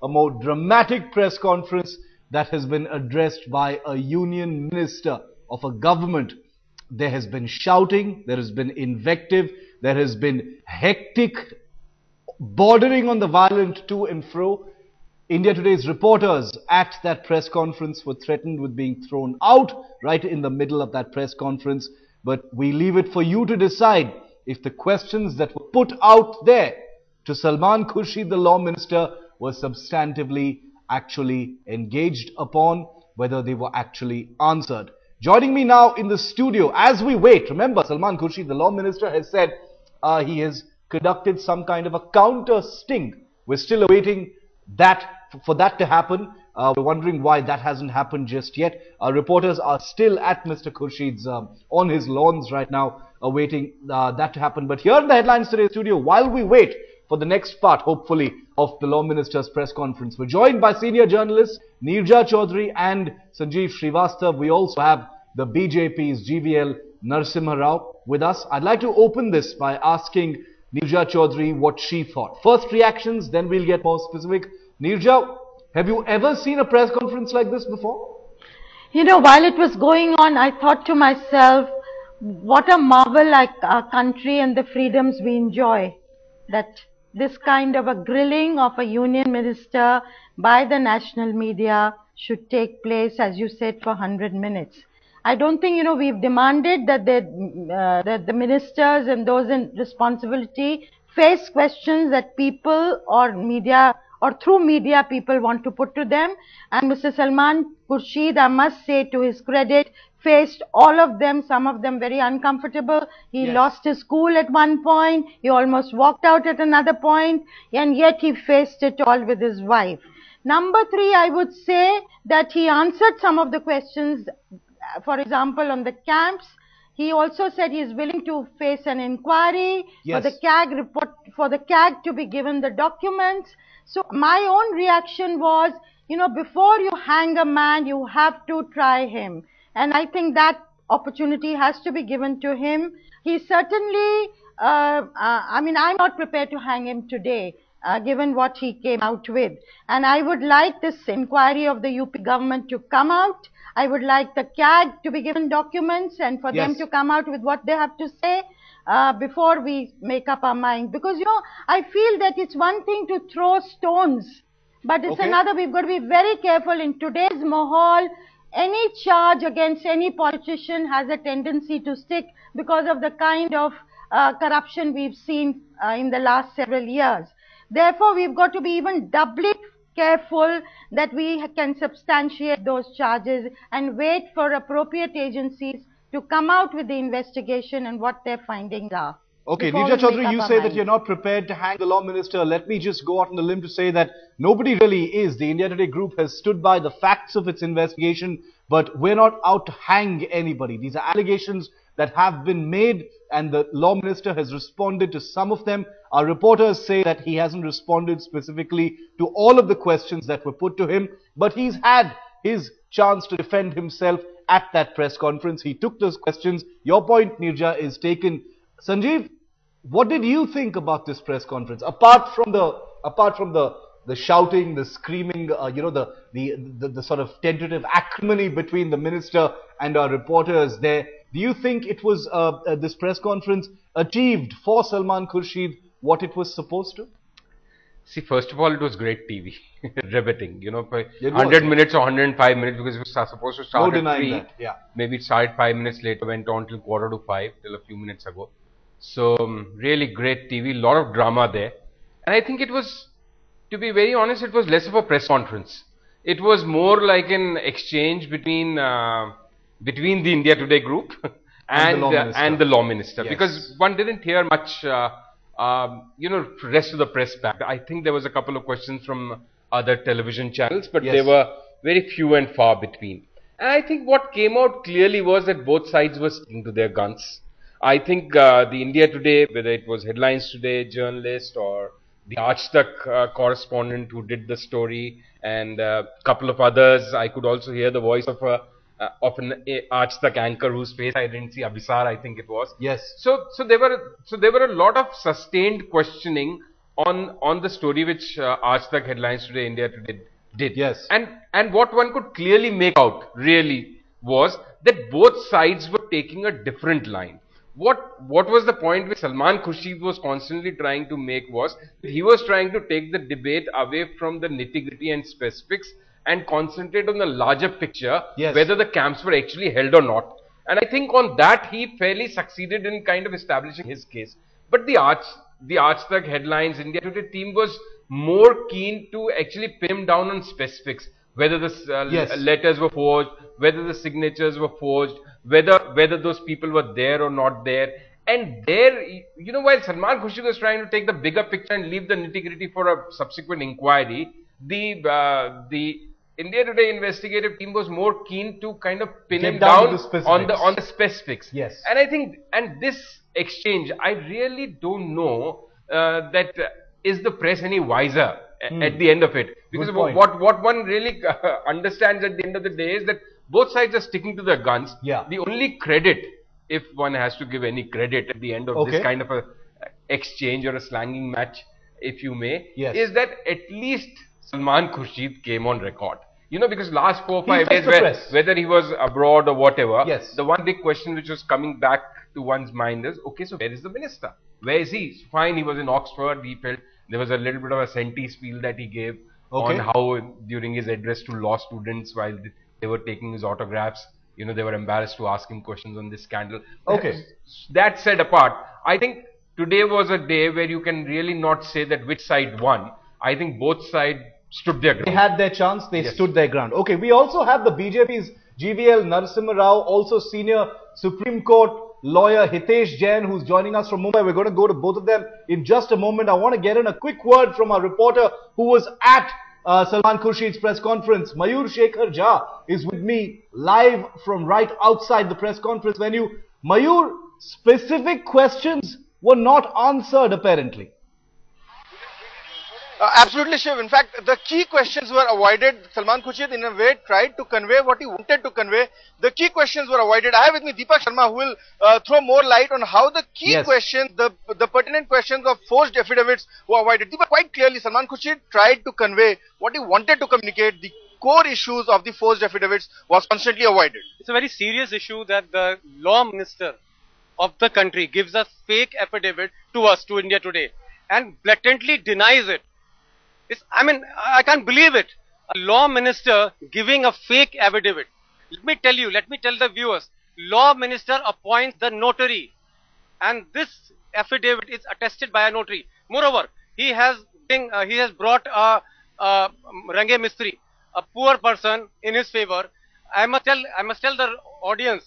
a more dramatic press conference that has been addressed by a union minister of a government. There has been shouting, there has been invective, there has been hectic, bordering on the violent to and fro. India Today's reporters at that press conference were threatened with being thrown out right in the middle of that press conference. But we leave it for you to decide if the questions that were put out there to Salman Khurshid, the law minister, were substantively actually engaged upon, whether they were actually answered. Joining me now in the studio as we wait, remember Salman Khurshid, the law minister, has said he has conducted some kind of a counter sting. We're still awaiting that for that to happen. We're wondering why that hasn't happened just yet. Our reporters are still at Mr. Khurshid's on his lawns right now, awaiting that to happen. But here in the Headlines Today studio, while we wait for the next part, hopefully, of the law minister's press conference, we're joined by senior journalists Neerja Chaudhary and Sanjeev Srivastav. We also have the BJP's GVL Narasimha Rao with us. I'd like to open this by asking Neerja Chaudhary what she thought. First reactions, then we'll get more specific. Neerja, have you ever seen a press conference like this before? You know, while it was going on, I thought to myself, what a marvel like our country and the freedoms we enjoy. That this kind of a grilling of a union minister by the national media should take place, as you said, for 100 minutes. I don't think, we've demanded that the ministers and those in responsibility face questions that people or media or through media people want to put to them. And Mr. Salman Khurshid, I must say to his credit, faced all of them, some of them very uncomfortable. He lost his cool at one point, he almost walked out at another point, and yet he faced it all with his wife. Number three, I would say that he answered some of the questions. For example, on the camps, he also said he is willing to face an inquiry for the CAG report, for the CAG to be given the documents. So my own reaction was, before you hang a man, you have to try him. And I think that opportunity has to be given to him. He certainly, I'm not prepared to hang him today, given what he came out with. And I would like this inquiry of the UP government to come out. I would like the CAG to be given documents and for them to come out with what they have to say before we make up our mind. Because, I feel that it's one thing to throw stones, but it's another. We've got to be very careful in today's mahal. Any charge against any politician has a tendency to stick because of the kind of corruption we've seen in the last several years. Therefore, we've got to be even doubly careful that we can substantiate those charges and wait for appropriate agencies to come out with the investigation and what their findings are. Okay, Neerja Chaudhary, you say that you're not prepared to hang the law minister. Let me just go out on the limb to say that nobody really is. The India Today group has stood by the facts of its investigation, but we're not out to hang anybody. These are allegations that have been made, and the law minister has responded to some of them. Our reporters say that he hasn't responded specifically to all of the questions that were put to him, but he's had his chance to defend himself at that press conference. He took those questions. Your point, Neerja, is taken. Sanjeev, what did you think about this press conference? Apart from the shouting, the screaming, the sort of tentative acrimony between the minister and our reporters there, do you think it was this press conference achieved for Salman Khurshid what it was supposed to? See, first of all, it was great TV, riveting, 100 minutes or 105 minutes, because it was supposed to start at 3. Maybe it started 5 minutes later, went on till 4:45, till a few minutes ago. So, really great TV, lot of drama there. And I think it was, to be very honest, it was less of a press conference. It was more like an exchange between the India Today group and the law minister. Because one didn't hear much, rest of the press back. I think there was a couple of questions from other television channels, but they were very few and far between. And I think what came out clearly was that both sides were sticking to their guns. I think the India Today, whether it was Headlines Today journalist or the Aaj Tak correspondent who did the story, and a couple of others, I could also hear the voice of an Aaj Tak anchor whose face I didn't see, Abhisar, I think it was. So there were a lot of sustained questioning on the story which Aaj Tak headlines today, India Today did. Yes. And what one could clearly make out really was that both sides were taking a different line. What was the point which Salman Khurshid was constantly trying to make was that he was trying to take the debate away from the nitty-gritty and specifics and concentrate on the larger picture, yes, whether the camps were actually held or not. And I think on that he fairly succeeded in kind of establishing his case. But the Aaj Tak headlines India Today team was more keen to actually pin him down on specifics, whether the yes, letters were forged, whether the signatures were forged, whether those people were there or not there. And there, you know, while Salman Khurshid was trying to take the bigger picture and leave the nitty-gritty for a subsequent inquiry, the India Today investigative team was more keen to kind of pin him down on the specifics. Yes. And I think, and this exchange, I really don't know that is the press any wiser at the end of it, because what one really understands at the end of the day is that both sides are sticking to their guns. Yeah. The only credit, if one has to give any credit at the end of this kind of a exchange or a slanging match, if you may, yes, is that at least Salman Khurshid came on record. You know, because last 4 or 5 days, whether he was abroad or whatever, yes, the one big question which was coming back to one's mind is, okay, so where is the minister? Where is he? Fine, he was in Oxford. He felt there was a little bit of a senti spiel that he gave on how during his address to law students while they were taking his autographs, you know, they were embarrassed to ask him questions on this scandal. Okay. That said apart, I think today was a day where you can really not say that which side won. I think both sides stood their ground. They had their chance, they stood their ground. Okay, we also have the BJP's GVL Narasimha Rao, also senior Supreme Court lawyer Hitesh Jain, who's joining us from Mumbai. We're going to go to both of them in just a moment. I want to get in a quick word from our reporter who was at Salman Khurshid's press conference. Mayur Shekhar Jha is with me live from right outside the press conference venue. Mayur, specific questions were not answered apparently. Absolutely, Shiv. In fact, the key questions were avoided. Salman Khurshid, in a way, tried to convey what he wanted to convey. The key questions were avoided. I have with me Deepak Sharma, who will throw more light on how the key questions, the pertinent questions of forged affidavits were avoided. Deepak, quite clearly, Salman Khurshid tried to convey what he wanted to communicate. The core issues of the forged affidavits was constantly avoided. It's a very serious issue that the law minister of the country gives a fake affidavit to us, to India Today, and blatantly denies it. I can't believe it. A law minister giving a fake affidavit. Let me tell the viewers, law minister appoints the notary, and this affidavit is attested by a notary. Moreover, he has brought a Range Mistri, a poor person, in his favor. I must tell the audience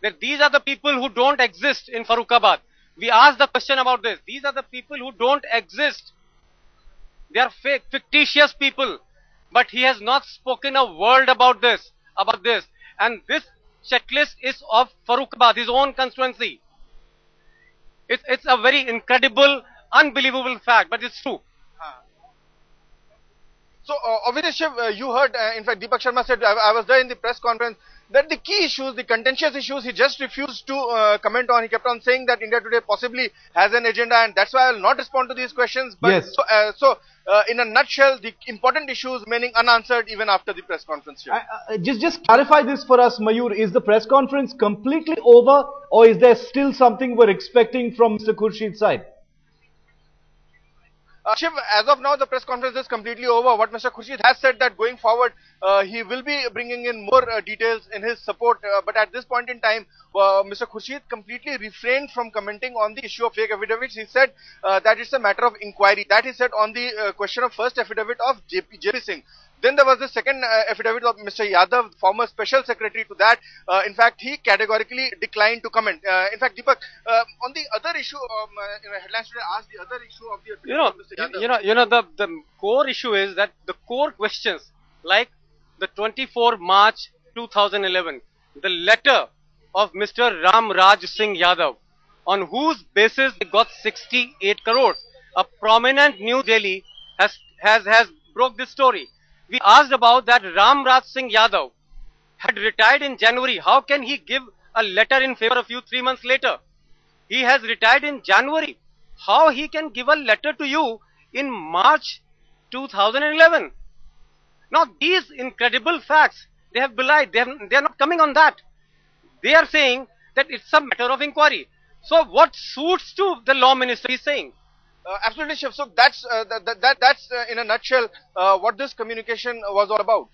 that these are the people who don't exist in Farrukhabad. We asked the question about this. These are the people who don't exist. They are fake, fictitious people. But he has not spoken a word about this. And this checklist is of Farrukhabad, his own constituency. It's a very incredible, unbelievable fact, but it's true. So, obviously, Shiv, you heard, in fact, Deepak Sharma said, I was there in the press conference, that the key issues, the contentious issues, he just refused to comment on. He kept on saying that India Today possibly has an agenda, and that's why I will not respond to these questions. But in a nutshell, the important issues remaining unanswered even after the press conference. Just clarify this for us, Mayur. Is the press conference completely over, or is there still something we're expecting from Mr. Khurshid's side? Shiv, as of now, the press conference is completely over. What Mr. Khurshid has said that going forward, he will be bringing in more details in his support. But at this point in time, Mr. Khurshid completely refrained from commenting on the issue of fake affidavits. He said that it's a matter of inquiry. That he said on the question of first affidavit of JP Singh. Then there was the second affidavit of Mr. Yadav, former special secretary to that. In fact, he categorically declined to comment. In fact, Deepak, on the other issue, headlines today asked the other issue of the the core issue is that the core questions, like the 24 March 2011, the letter of Mr. Ram Raj Singh Yadav, on whose basis they got 68 crores. A prominent New Delhi has broke this story. We asked about that. Ram Raj Singh Yadav had retired in January. How can he give a letter in favor of you 3 months later? He has retired in January. How he can give a letter to you in March 2011. Now, these incredible facts, they have belied. They are not coming on that. They are saying that it's a matter of inquiry. So, what suits to the law minister is saying? Absolutely, Shiv. So that's in a nutshell what this communication was all about.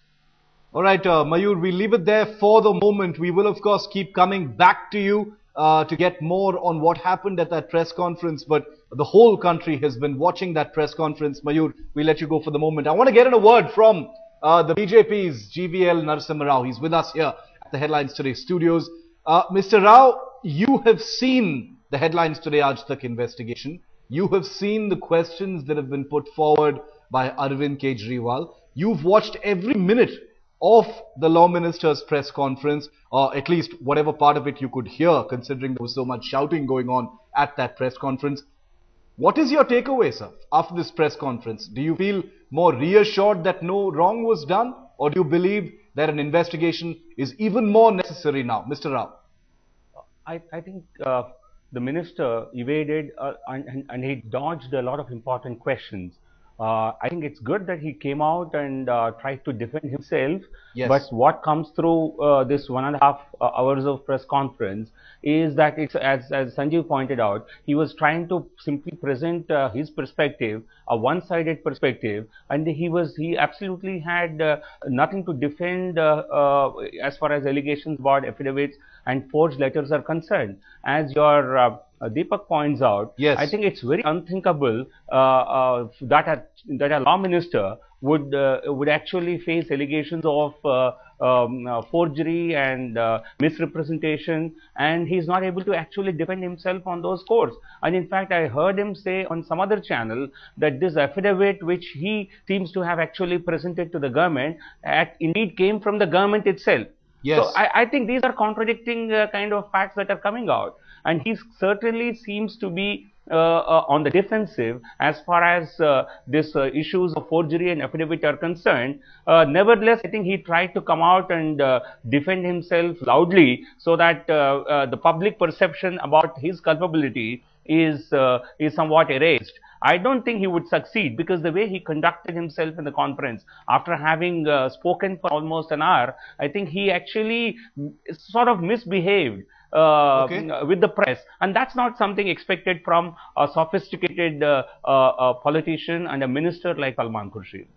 All right, Mayur, we leave it there for the moment. We will, of course, keep coming back to you to get more on what happened at that press conference. But the whole country has been watching that press conference. Mayur, we let you go for the moment. I want to get in a word from the BJP's GVL Narasimha Rao. He's with us here at the Headlines Today studios. Mr. Rao, you have seen the Headlines Today Aaj Tak investigation. You have seen the questions that have been put forward by Arvind Kejriwal. You've watched every minute of the law minister's press conference, or at least whatever part of it you could hear, considering there was so much shouting going on at that press conference. What is your takeaway, sir, after this press conference? Do you feel more reassured that no wrong was done, or do you believe that an investigation is even more necessary now? Mr. Rao. I think the minister evaded and he dodged a lot of important questions. I think it's good that he came out and tried to defend himself. Yes. But what comes through this 1.5 hours of press conference is that it's, as Sanjeev pointed out, he was trying to simply present his perspective, a one-sided perspective, and he absolutely had nothing to defend as far as allegations about affidavits and forged letters are concerned. As your Deepak points out, yes, I think it's very unthinkable that a law minister would actually face allegations of forgery and misrepresentation, and he's not able to actually defend himself on those scores. And in fact, I heard him say on some other channel that this affidavit, which he seems to have actually presented to the government, indeed came from the government itself. Yes. So I think these are contradicting kind of facts that are coming out, and he certainly seems to be on the defensive as far as this issues of forgery and affidavit are concerned. Nevertheless, I think he tried to come out and defend himself loudly so that the public perception about his culpability is somewhat erased. I don't think he would succeed, because the way he conducted himself in the conference, after having spoken for almost an hour, I think he actually sort of misbehaved with the press, and that's not something expected from a sophisticated politician and a minister like Salman Khurshid.